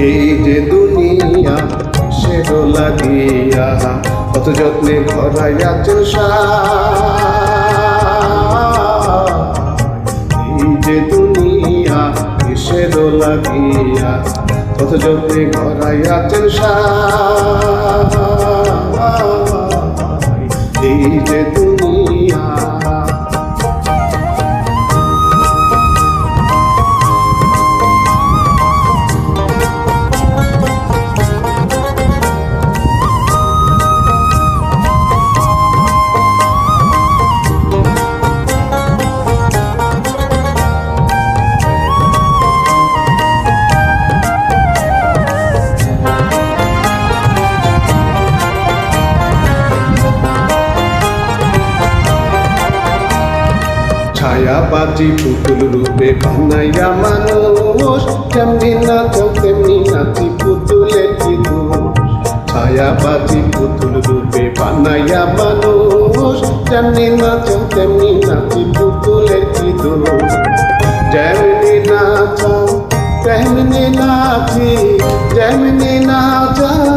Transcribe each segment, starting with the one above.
এই যে দুনিয়া সে দোলা দিয়া কত যত্নে ঘরাইয়াছেন এই যে দুনিয়া সে দোলা দিয়া কত যত্নে ঘরাইয়াছেন এই যে দুনিয়া। ছায়াবাজি পুতুল রূপে বানাইয়া মানুষ, যেমনি নাচো তেমনি নাচি পুতুলের কি দোষ। ছায়াবাজি পুতুল রূপে বানাইয়া মানুষ, যেমনি নাচো তেমনি নাচি পুতুলের কি দোষ। যেমনি নাচাও তেমনি নাচি, যেমনি নাচাও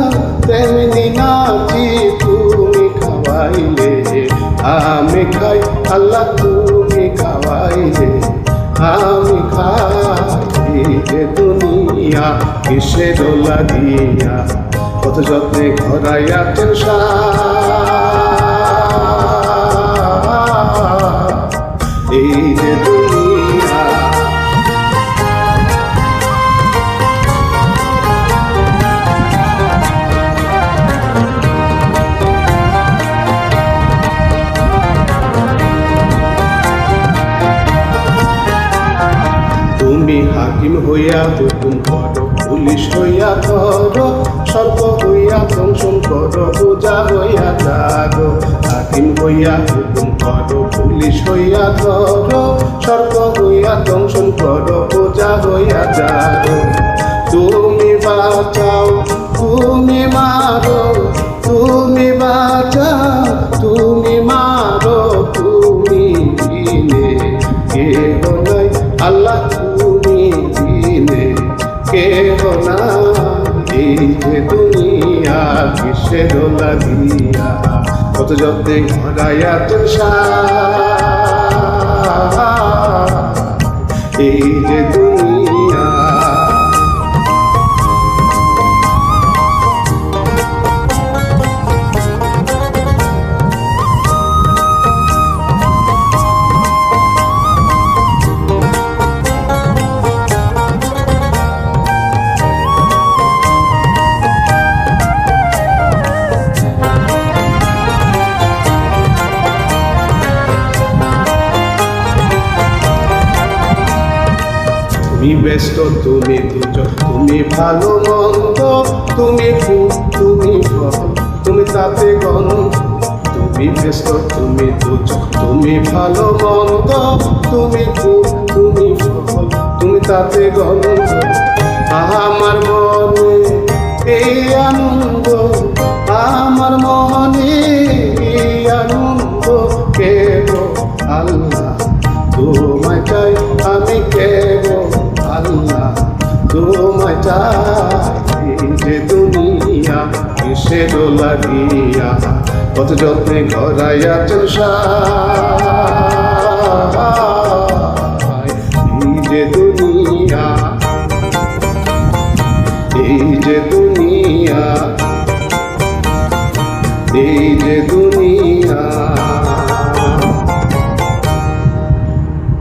তেমনি নাচি। তুমি খাওয়াইলে আমি খাই, আল্লাহ তুমি খাওয়াইলে আমি খাই। যে দুনিয়া কিসে দোলা দিয়া কত যত্নে ঘরাইয়াছেন এই যে দুনিয়া। তুমি হাকিম হইয়া হুকুম করো, পুলিশ হইয়া ধরো, সর্প হইয়া দংশন করো, পূজা হইয়া জাগো। হাকিম হইয়া হুকুম করো, পুলিশ হইয়া ধরো, সর্প হইয়া দংশন করো, পূজা হইয়া জাগো। তুমি বাঁচাও তুমি মারো, তুমি বাঁচাও তুমি মারো, তুমি বিনে কেহ নাই আল্লাহ, তুমি বিনে কেহ নাই। এই যে দুনিয়া কিসে দোলা দিয়া কত যত্নে ঘরাইয়াছেন এই যে দুনিয়া। তুমি ব্যস্ত তুমি দুজন, তুমি ভালো মন্দ, তুমি ফুল তুমি ফল, তুমি তাতে গন্ধ। তুমি ব্যস্ত তুমি দুজন, তুমি ভালো মন্দ, তুমি ফুল তুমি ফল, তুমি তাতে গন্ধ। আমার মনে এই আনন্দ, আমার মনে এই আনন্দ, কেবল আল্লাহ তোমায় চাই আমি, কেবল আল্লাহ তোমায় চাই। যে দুনিয়া কিসে দোলা দিয়া কত যত্নে ঘরাইয়াছেন এই যে দুনিয়া, এই যে দুনিয়া, এই যে দুনিয়া।